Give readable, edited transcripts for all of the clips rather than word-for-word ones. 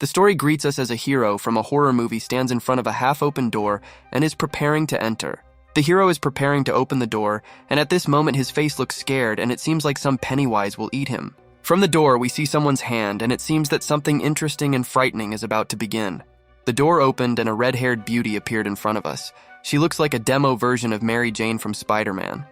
The story greets us as a hero from a horror movie stands in front of a half-open door and is preparing to enter. The hero is preparing to open the door, and at this moment his face looks scared and it seems like some Pennywise will eat him. From the door, we see someone's hand, and it seems that something interesting and frightening is about to begin. The door opened and a red-haired beauty appeared in front of us. She looks like a demo version of Mary Jane from Spider-Man.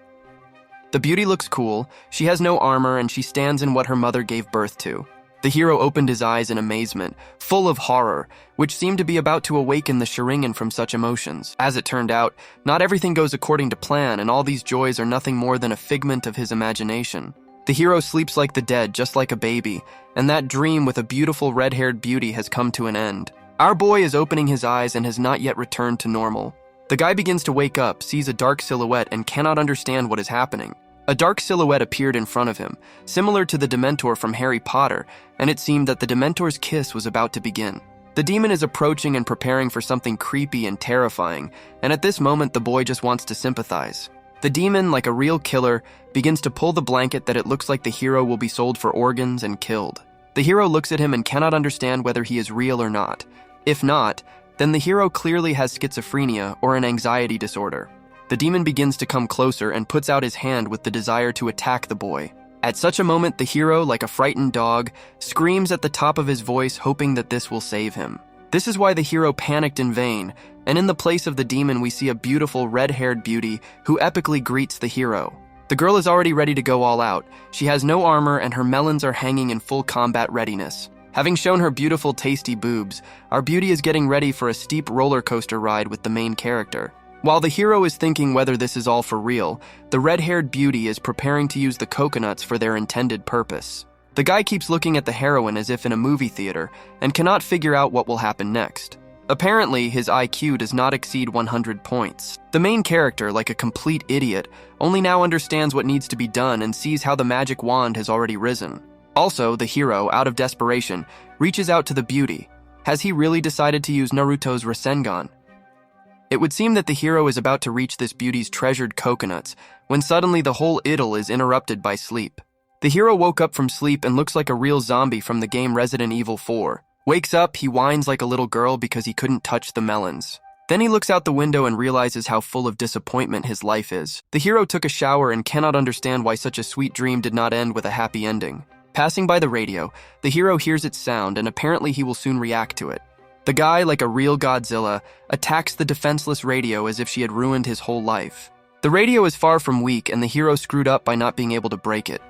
The beauty looks cool, she has no armor, and she stands in what her mother gave birth to. The hero opened his eyes in amazement, full of horror, which seemed to be about to awaken the Sharingan from such emotions. As it turned out, not everything goes according to plan, and all these joys are nothing more than a figment of his imagination. The hero sleeps like the dead, just like a baby, and that dream with a beautiful red-haired beauty has come to an end. Our boy is opening his eyes and has not yet returned to normal. The guy begins to wake up, sees a dark silhouette, and cannot understand what is happening. A dark silhouette appeared in front of him, similar to the Dementor from Harry Potter, and it seemed that the Dementor's kiss was about to begin. The demon is approaching and preparing for something creepy and terrifying, and at this moment the boy just wants to sympathize. The demon, like a real killer, begins to pull the blanket that it looks like the hero will be sold for organs and killed. The hero looks at him and cannot understand whether he is real or not. If not, then the hero clearly has schizophrenia or an anxiety disorder. The demon begins to come closer and puts out his hand with the desire to attack the boy. At such a moment, the hero, like a frightened dog, screams at the top of his voice, hoping that this will save him. This is why the hero panicked in vain, and in the place of the demon we see a beautiful red-haired beauty who epically greets the hero. The girl is already ready to go all out. She has no armor and her melons are hanging in full combat readiness. Having shown her beautiful, tasty boobs, our beauty is getting ready for a steep roller coaster ride with the main character. While the hero is thinking whether this is all for real, the red-haired beauty is preparing to use the coconuts for their intended purpose. The guy keeps looking at the heroine as if in a movie theater and cannot figure out what will happen next. Apparently, his IQ does not exceed 100 points. The main character, like a complete idiot, only now understands what needs to be done and sees how the magic wand has already risen. Also, the hero, out of desperation, reaches out to the beauty. Has he really decided to use Naruto's Rasengan? It would seem that the hero is about to reach this beauty's treasured coconuts, when suddenly the whole idyll is interrupted by sleep. The hero woke up from sleep and looks like a real zombie from the game Resident Evil 4. Wakes up, he whines like a little girl because he couldn't touch the melons. Then he looks out the window and realizes how full of disappointment his life is. The hero took a shower and cannot understand why such a sweet dream did not end with a happy ending. Passing by the radio, the hero hears its sound and apparently he will soon react to it. The guy, like a real Godzilla, attacks the defenseless radio as if she had ruined his whole life. The radio is far from weak and the hero screwed up by not being able to break it.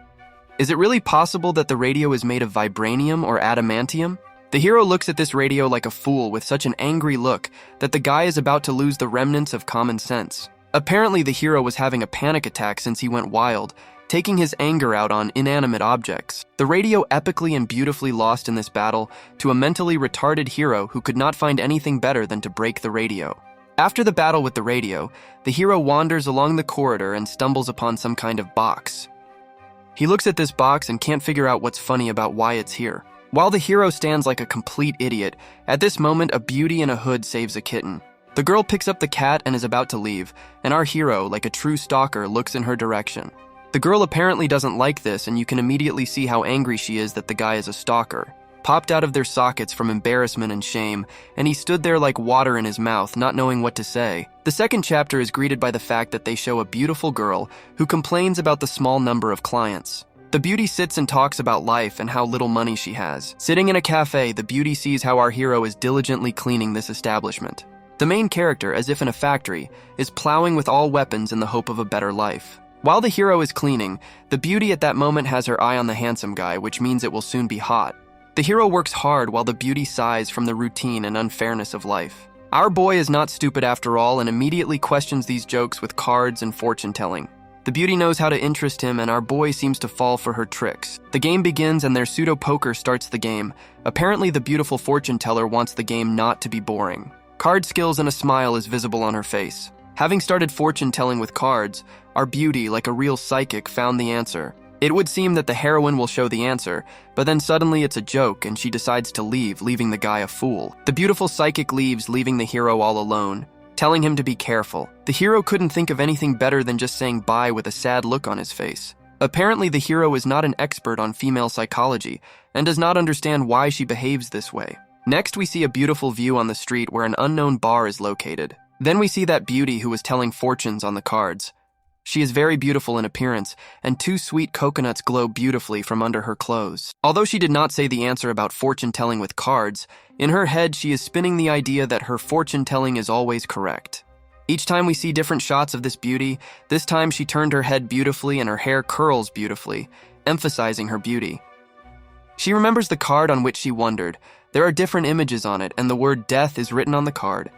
Is it really possible that the radio is made of vibranium or adamantium? The hero looks at this radio like a fool with such an angry look that the guy is about to lose the remnants of common sense. Apparently the hero was having a panic attack since he went wild, taking his anger out on inanimate objects. The radio epically and beautifully lost in this battle to a mentally retarded hero who could not find anything better than to break the radio. After the battle with the radio, the hero wanders along the corridor and stumbles upon some kind of box. He looks at this box and can't figure out what's funny about why it's here. While the hero stands like a complete idiot, at this moment a beauty in a hood saves a kitten. The girl picks up the cat and is about to leave, and our hero, like a true stalker, looks in her direction. The girl apparently doesn't like this, and you can immediately see how angry she is that the guy is a stalker. Popped out of their sockets from embarrassment and shame, and he stood there like water in his mouth, not knowing what to say. The second chapter is greeted by the fact that they show a beautiful girl who complains about the small number of clients. The beauty sits and talks about life and how little money she has. Sitting in a cafe, the beauty sees how our hero is diligently cleaning this establishment. The main character, as if in a factory, is plowing with all weapons in the hope of a better life. While the hero is cleaning, the beauty at that moment has her eye on the handsome guy, which means it will soon be hot. The hero works hard while the beauty sighs from the routine and unfairness of life. Our boy is not stupid after all and immediately questions these jokes with cards and fortune-telling. The beauty knows how to interest him and our boy seems to fall for her tricks. The game begins and their pseudo-poker starts the game. Apparently the beautiful fortune-teller wants the game not to be boring. Card skills and a smile is visible on her face. Having started fortune-telling with cards, our beauty, like a real psychic, found the answer. It would seem that the heroine will show the answer, but then suddenly it's a joke and she decides to leave, leaving the guy a fool. The beautiful psychic leaves, leaving the hero all alone, telling him to be careful. The hero couldn't think of anything better than just saying bye with a sad look on his face. Apparently the hero is not an expert on female psychology and does not understand why she behaves this way. Next, we see a beautiful view on the street where an unknown bar is located. Then we see that beauty who was telling fortunes on the cards. She is very beautiful in appearance, and 2 sweet coconuts glow beautifully from under her clothes. Although she did not say the answer about fortune-telling with cards, in her head she is spinning the idea that her fortune-telling is always correct. Each time we see different shots of this beauty, this time she turned her head beautifully and her hair curls beautifully, emphasizing her beauty. She remembers the card on which she wondered. There are different images on it, and the word death is written on the card.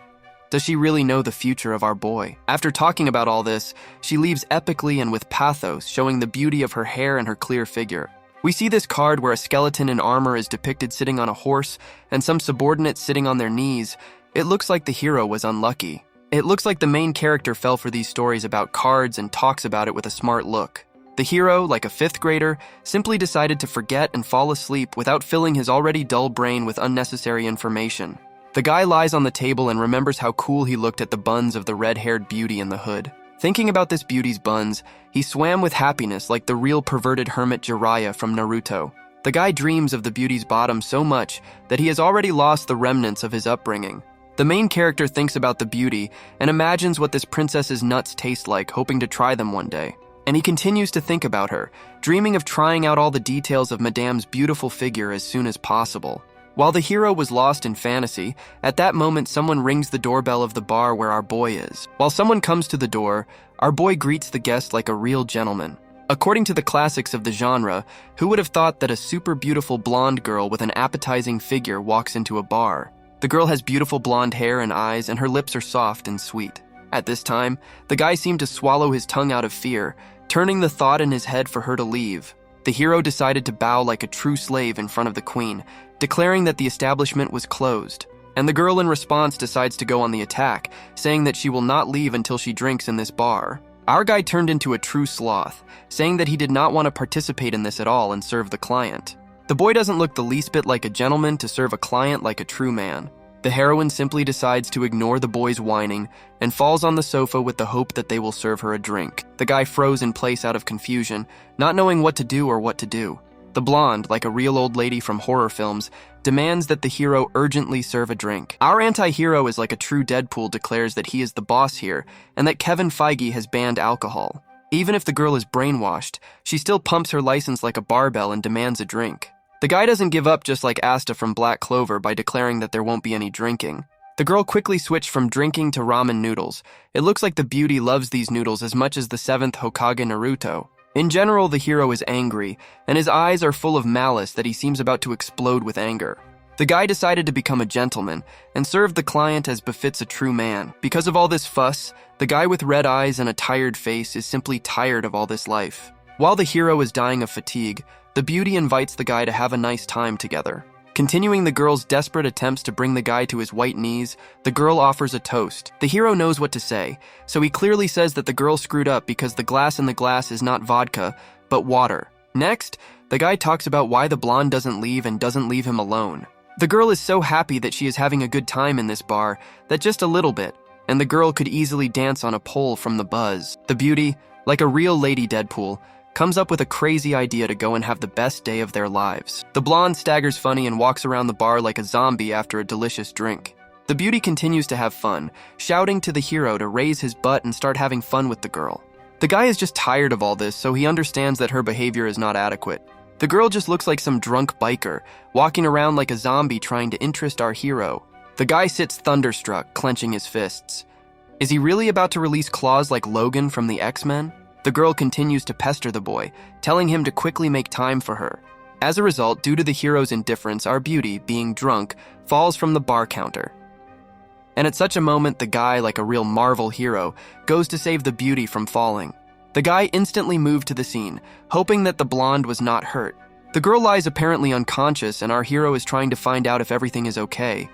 Does she really know the future of our boy? After talking about all this, she leaves epically and with pathos, showing the beauty of her hair and her clear figure. We see this card where a skeleton in armor is depicted sitting on a horse and some subordinates sitting on their knees. It looks like the hero was unlucky. It looks like the main character fell for these stories about cards and talks about it with a smart look. The hero, like a 5th grader, simply decided to forget and fall asleep without filling his already dull brain with unnecessary information. The guy lies on the table and remembers how cool he looked at the buns of the red-haired beauty in the hood. Thinking about this beauty's buns, he swam with happiness like the real perverted hermit Jiraiya from Naruto. The guy dreams of the beauty's bottom so much that he has already lost the remnants of his upbringing. The main character thinks about the beauty and imagines what this princess's nuts taste like, hoping to try them one day. And he continues to think about her, dreaming of trying out all the details of Madame's beautiful figure as soon as possible. While the hero was lost in fantasy, at that moment someone rings the doorbell of the bar where our boy is. While someone comes to the door, our boy greets the guest like a real gentleman. According to the classics of the genre, who would have thought that a super beautiful blonde girl with an appetizing figure walks into a bar? The girl has beautiful blonde hair and eyes, and her lips are soft and sweet. At this time, the guy seemed to swallow his tongue out of fear, turning the thought in his head for her to leave. The hero decided to bow like a true slave in front of the queen, declaring that the establishment was closed. And the girl in response decides to go on the attack, saying that she will not leave until she drinks in this bar. Our guy turned into a true sloth, saying that he did not want to participate in this at all and serve the client. The boy doesn't look the least bit like a gentleman to serve a client like a true man. The heroine simply decides to ignore the boy's whining and falls on the sofa with the hope that they will serve her a drink. The guy froze in place out of confusion, not knowing what to do or what to do. The blonde, like a real old lady from horror films, demands that the hero urgently serve a drink. Our anti-hero is like a true Deadpool, declares that he is the boss here and that Kevin Feige has banned alcohol. Even if the girl is brainwashed, she still pumps her license like a barbell and demands a drink. The guy doesn't give up, just like Asta from Black Clover, by declaring that there won't be any drinking. The girl quickly switched from drinking to ramen noodles. It looks like the beauty loves these noodles as much as the 7th Hokage Naruto. In general, the hero is angry, and his eyes are full of malice that he seems about to explode with anger. The guy decided to become a gentleman and serve the client as befits a true man. Because of all this fuss, the guy with red eyes and a tired face is simply tired of all this life. While the hero is dying of fatigue, the beauty invites the guy to have a nice time together. Continuing the girl's desperate attempts to bring the guy to his white knees, the girl offers a toast. The hero knows what to say, so he clearly says that the girl screwed up because the glass in the glass is not vodka, but water. Next, the guy talks about why the blonde doesn't leave and doesn't leave him alone. The girl is so happy that she is having a good time in this bar that just a little bit, and the girl could easily dance on a pole from the buzz. The beauty, like a real lady Deadpool, comes up with a crazy idea to go and have the best day of their lives. The blonde staggers funny and walks around the bar like a zombie after a delicious drink. The beauty continues to have fun, shouting to the hero to raise his butt and start having fun with the girl. The guy is just tired of all this, so he understands that her behavior is not adequate. The girl just looks like some drunk biker, walking around like a zombie trying to interest our hero. The guy sits thunderstruck, clenching his fists. Is he really about to release claws like Logan from the X-Men? The girl continues to pester the boy, telling him to quickly make time for her. As a result, due to the hero's indifference, our beauty, being drunk, falls from the bar counter. And at such a moment, the guy, like a real Marvel hero, goes to save the beauty from falling. The guy instantly moved to the scene, hoping that the blonde was not hurt. The girl lies apparently unconscious, and our hero is trying to find out if everything is okay.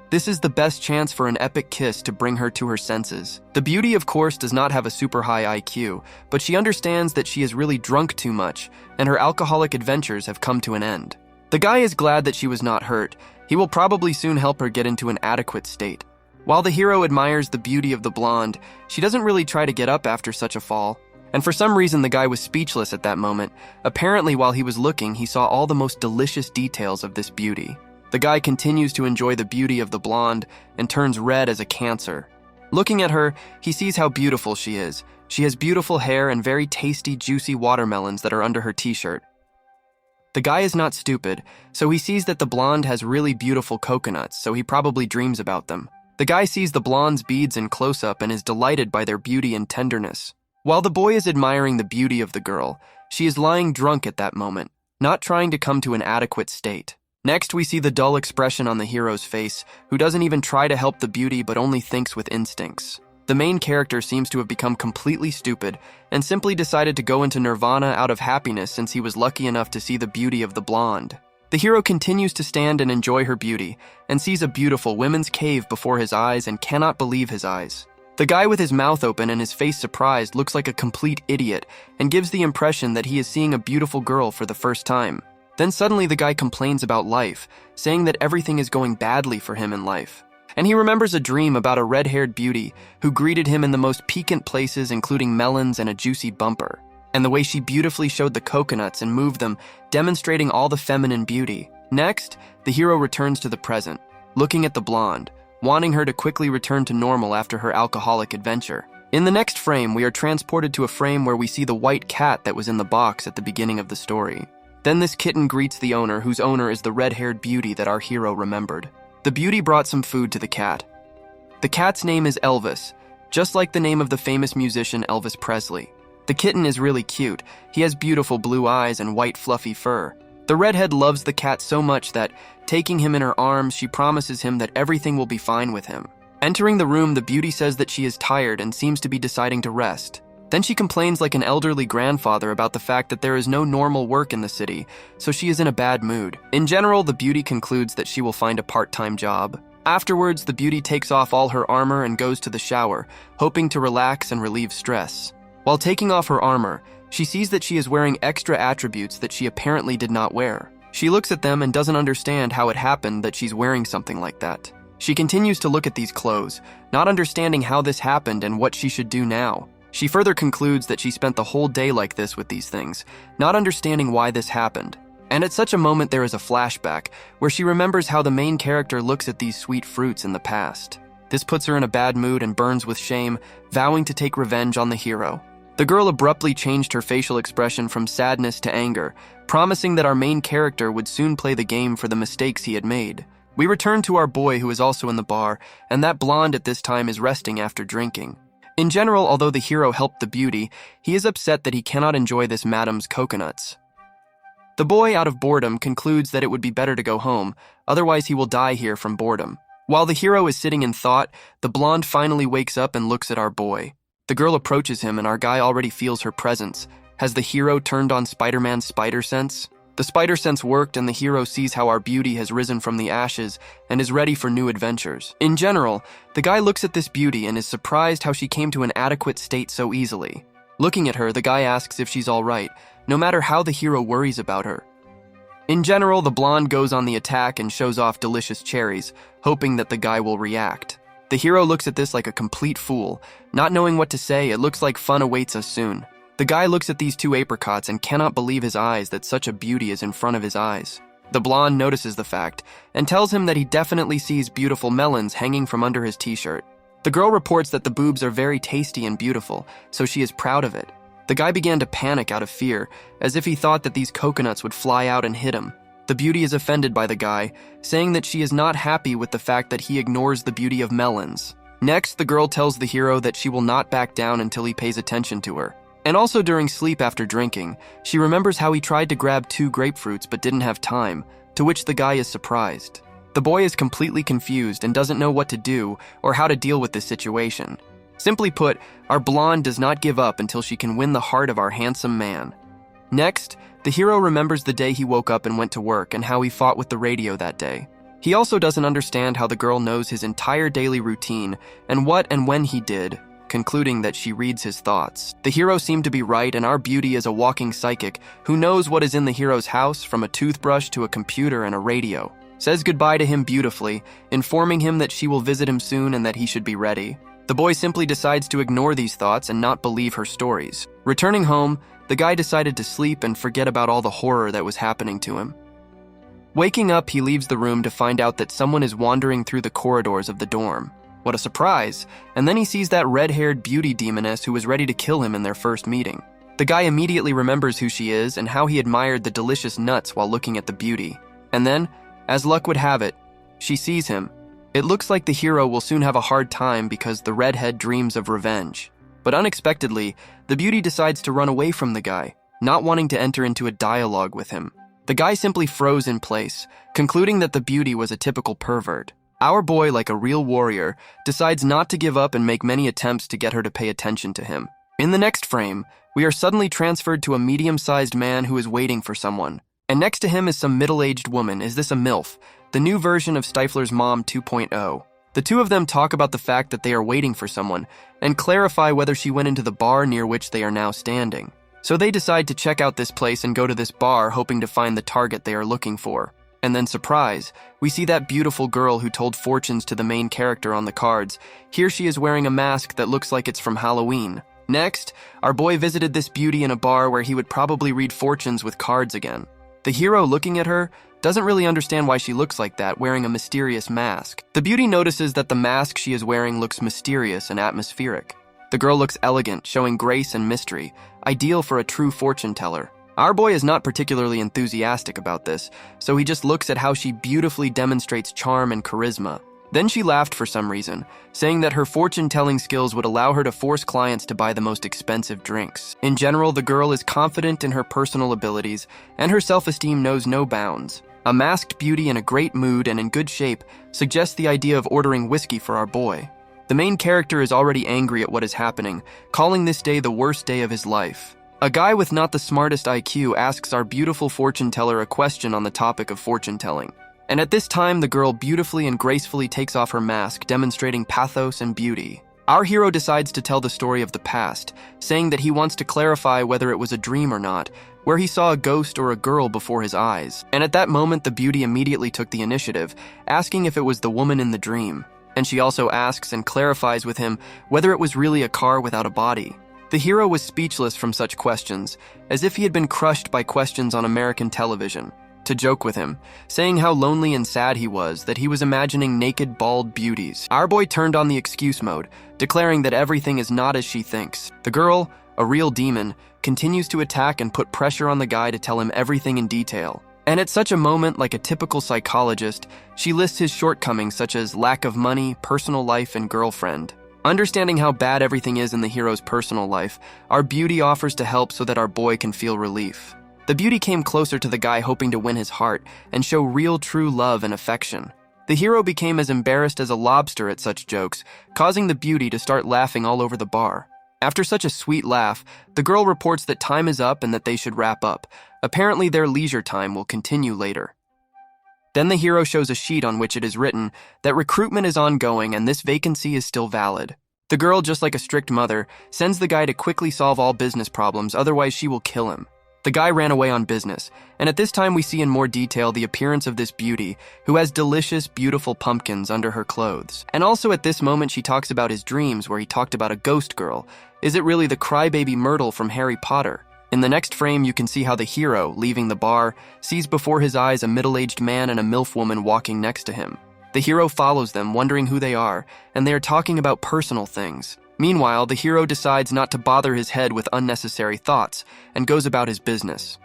This is the best chance for an epic kiss to bring her to her senses. The beauty, of course, does not have a super high IQ, but she understands that she is really drunk too much, and her alcoholic adventures have come to an end. The guy is glad that she was not hurt. He will probably soon help her get into an adequate state. While the hero admires the beauty of the blonde, she doesn't really try to get up after such a fall. And for some reason, the guy was speechless at that moment. Apparently, while he was looking, he saw all the most delicious details of this beauty. The guy continues to enjoy the beauty of the blonde and turns red as a cancer. Looking at her, he sees how beautiful she is. She has beautiful hair and very tasty, juicy watermelons that are under her t-shirt. The guy is not stupid, so he sees that the blonde has really beautiful coconuts, so he probably dreams about them. The guy sees the blonde's beads in close-up and is delighted by their beauty and tenderness. While the boy is admiring the beauty of the girl, she is lying drunk at that moment, not trying to come to an adequate state. Next, we see the dull expression on the hero's face, who doesn't even try to help the beauty but only thinks with instincts. The main character seems to have become completely stupid and simply decided to go into nirvana out of happiness since he was lucky enough to see the beauty of the blonde. The hero continues to stand and enjoy her beauty and sees a beautiful women's cave before his eyes and cannot believe his eyes. The guy with his mouth open and his face surprised looks like a complete idiot and gives the impression that he is seeing a beautiful girl for the first time. Then suddenly the guy complains about life, saying that everything is going badly for him in life. And he remembers a dream about a red-haired beauty who greeted him in the most piquant places, including melons and a juicy bumper, and the way she beautifully showed the coconuts and moved them, demonstrating all the feminine beauty. Next, the hero returns to the present, looking at the blonde, wanting her to quickly return to normal after her alcoholic adventure. In the next frame, we are transported to a frame where we see the white cat that was in the box at the beginning of the story. Then this kitten greets the owner, whose owner is the red-haired beauty that our hero remembered. The beauty brought some food to the cat. The cat's name is Elvis, just like the name of the famous musician Elvis Presley. The kitten is really cute. He has beautiful blue eyes and white fluffy fur. The redhead loves the cat so much that, taking him in her arms, she promises him that everything will be fine with him. Entering the room, the beauty says that she is tired and seems to be deciding to rest. Then she complains like an elderly grandfather about the fact that there is no normal work in the city, so she is in a bad mood. In general, the beauty concludes that she will find a part-time job. Afterwards, the beauty takes off all her armor and goes to the shower, hoping to relax and relieve stress. While taking off her armor, she sees that she is wearing extra attributes that she apparently did not wear. She looks at them and doesn't understand how it happened that she's wearing something like that. She continues to look at these clothes, not understanding how this happened and what she should do now. She further concludes that she spent the whole day like this with these things, not understanding why this happened. And at such a moment there is a flashback, where she remembers how the main character looks at these sweet fruits in the past. This puts her in a bad mood and burns with shame, vowing to take revenge on the hero. The girl abruptly changed her facial expression from sadness to anger, promising that our main character would soon play the game for the mistakes he had made. We return to our boy, who is also in the bar, and that blonde at this time is resting after drinking. In general, although the hero helped the beauty, he is upset that he cannot enjoy this madam's coconuts. The boy, out of boredom, concludes that it would be better to go home, otherwise he will die here from boredom. While the hero is sitting in thought, the blonde finally wakes up and looks at our boy. The girl approaches him and our guy already feels her presence. Has the hero turned on Spider-Man's spider sense? The spider sense worked and the hero sees how our beauty has risen from the ashes and is ready for new adventures. In general, the guy looks at this beauty and is surprised how she came to an adequate state so easily. Looking at her, the guy asks if she's alright, no matter how the hero worries about her. In general, the blonde goes on the attack and shows off delicious cherries, hoping that the guy will react. The hero looks at this like a complete fool. Not knowing what to say, it looks like fun awaits us soon. The guy looks at these two apricots and cannot believe his eyes that such a beauty is in front of his eyes. The blonde notices the fact and tells him that he definitely sees beautiful melons hanging from under his t-shirt. The girl reports that the boobs are very tasty and beautiful, so she is proud of it. The guy began to panic out of fear, as if he thought that these coconuts would fly out and hit him. The beauty is offended by the guy, saying that she is not happy with the fact that he ignores the beauty of melons. Next, the girl tells the hero that she will not back down until he pays attention to her. And also during sleep after drinking, she remembers how he tried to grab 2 grapefruits but didn't have time, to which the guy is surprised. The boy is completely confused and doesn't know what to do or how to deal with this situation. Simply put, our blonde does not give up until she can win the heart of our handsome man. Next, the hero remembers the day he woke up and went to work and how he fought with the radio that day. He also doesn't understand how the girl knows his entire daily routine and what and when he did, concluding that she reads his thoughts. The hero seemed to be right, and our beauty is a walking psychic who knows what is in the hero's house, from a toothbrush to a computer and a radio. Says goodbye to him beautifully, informing him that she will visit him soon and that he should be ready. The boy simply decides to ignore these thoughts and not believe her stories. Returning home, the guy decided to sleep and forget about all the horror that was happening to him. Waking up, he leaves the room to find out that someone is wandering through the corridors of the dorm. What a surprise! And then he sees that red-haired beauty demoness who was ready to kill him in their first meeting. The guy immediately remembers who she is and how he admired the delicious nuts while looking at the beauty. And then, as luck would have it, she sees him. It looks like the hero will soon have a hard time because the redhead dreams of revenge. But unexpectedly, the beauty decides to run away from the guy, not wanting to enter into a dialogue with him. The guy simply froze in place, concluding that the beauty was a typical pervert. Our boy, like a real warrior, decides not to give up and make many attempts to get her to pay attention to him. In the next frame, we are suddenly transferred to a medium-sized man who is waiting for someone. And next to him is some middle-aged woman. Is this a MILF? The new version of Stifler's Mom 2.0. The two of them talk about the fact that they are waiting for someone and clarify whether she went into the bar near which they are now standing. So they decide to check out this place and go to this bar hoping to find the target they are looking for. And then surprise, we see that beautiful girl who told fortunes to the main character on the cards. Here she is wearing a mask that looks like it's from Halloween. Next, our boy visited this beauty in a bar where he would probably read fortunes with cards again. The hero, looking at her, doesn't really understand why she looks like that, wearing a mysterious mask. The beauty notices that the mask she is wearing looks mysterious and atmospheric. The girl looks elegant, showing grace and mystery, ideal for a true fortune teller. Our boy is not particularly enthusiastic about this, so he just looks at how she beautifully demonstrates charm and charisma. Then she laughed for some reason, saying that her fortune-telling skills would allow her to force clients to buy the most expensive drinks. In general, the girl is confident in her personal abilities, and her self-esteem knows no bounds. A masked beauty in a great mood and in good shape suggests the idea of ordering whiskey for our boy. The main character is already angry at what is happening, calling this day the worst day of his life. A guy with not the smartest IQ asks our beautiful fortune teller a question on the topic of fortune telling. And at this time, the girl beautifully and gracefully takes off her mask, demonstrating pathos and beauty. Our hero decides to tell the story of the past, saying that he wants to clarify whether it was a dream or not, where he saw a ghost or a girl before his eyes. And at that moment, the beauty immediately took the initiative, asking if it was the woman in the dream. And she also asks and clarifies with him whether it was really a car without a body. The hero was speechless from such questions, as if he had been crushed by questions on American television. To joke with him, saying how lonely and sad he was, that he was imagining naked, bald beauties. Our boy turned on the excuse mode, declaring that everything is not as she thinks. The girl, a real demon, continues to attack and put pressure on the guy to tell him everything in detail. And at such a moment, like a typical psychologist, she lists his shortcomings such as lack of money, personal life, and girlfriend. Understanding how bad everything is in the hero's personal life, our beauty offers to help so that our boy can feel relief. The beauty came closer to the guy, hoping to win his heart and show real true love and affection. The hero became as embarrassed as a lobster at such jokes, causing the beauty to start laughing all over the bar. After such a sweet laugh, the girl reports that time is up and that they should wrap up. Apparently their leisure time will continue later. Then the hero shows a sheet on which it is written that recruitment is ongoing and this vacancy is still valid. The girl, just like a strict mother, sends the guy to quickly solve all business problems, otherwise she will kill him. The guy ran away on business, and at this time we see in more detail the appearance of this beauty, who has delicious, beautiful pumpkins under her clothes. And also at this moment she talks about his dreams, where he talked about a ghost girl. Is it really the crybaby Myrtle from Harry Potter? In the next frame, you can see how the hero, leaving the bar, sees before his eyes a middle-aged man and a MILF woman walking next to him. The hero follows them, wondering who they are, and they are talking about personal things. Meanwhile, the hero decides not to bother his head with unnecessary thoughts and goes about his business.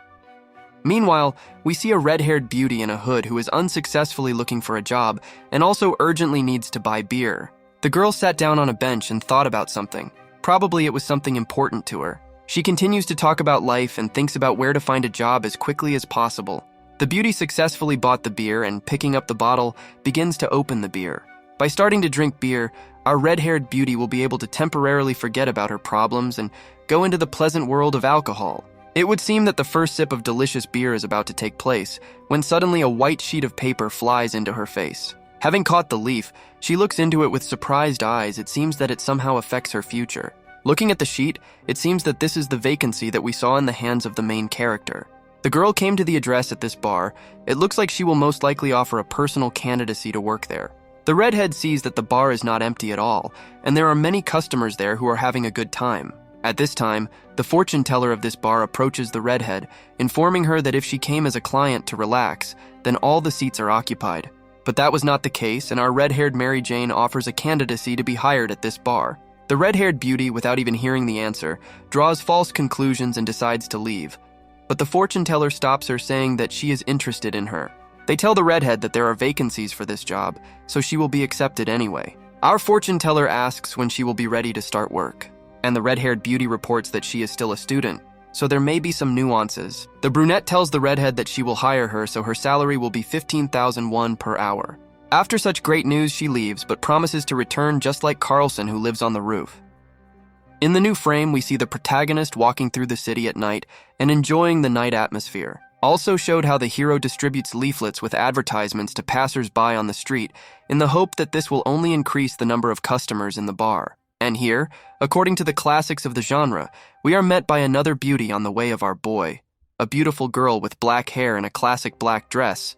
Meanwhile, we see a red-haired beauty in a hood who is unsuccessfully looking for a job and also urgently needs to buy beer. The girl sat down on a bench and thought about something. Probably it was something important to her. She continues to talk about life and thinks about where to find a job as quickly as possible. The beauty successfully bought the beer and, picking up the bottle, begins to open the beer. By starting to drink beer, our red-haired beauty will be able to temporarily forget about her problems and go into the pleasant world of alcohol. It would seem that the first sip of delicious beer is about to take place, when suddenly a white sheet of paper flies into her face. Having caught the leaf, she looks into it with surprised eyes. It seems that it somehow affects her future. Looking at the sheet, it seems that this is the vacancy that we saw in the hands of the main character. The girl came to the address at this bar. It looks like she will most likely offer a personal candidacy to work there. The redhead sees that the bar is not empty at all, and there are many customers there who are having a good time. At this time, the fortune teller of this bar approaches the redhead, informing her that if she came as a client to relax, then all the seats are occupied. But that was not the case, and our red-haired Mary Jane offers a candidacy to be hired at this bar. The red-haired beauty, without even hearing the answer, draws false conclusions and decides to leave. But the fortune teller stops her, saying that she is interested in her. They tell the redhead that there are vacancies for this job, so she will be accepted anyway. Our fortune teller asks when she will be ready to start work, and the red-haired beauty reports that she is still a student, so there may be some nuances. The brunette tells the redhead that she will hire her, so her salary will be 15,001 per hour. After such great news, she leaves, but promises to return just like Carlson, who lives on the roof. In the new frame, we see the protagonist walking through the city at night and enjoying the night atmosphere. Also showed how the hero distributes leaflets with advertisements to passers-by on the street in the hope that this will only increase the number of customers in the bar. And here, according to the classics of the genre, we are met by another beauty on the way of our boy, a beautiful girl with black hair and a classic black dress.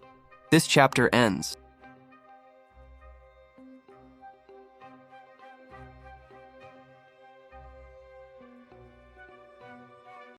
This chapter ends.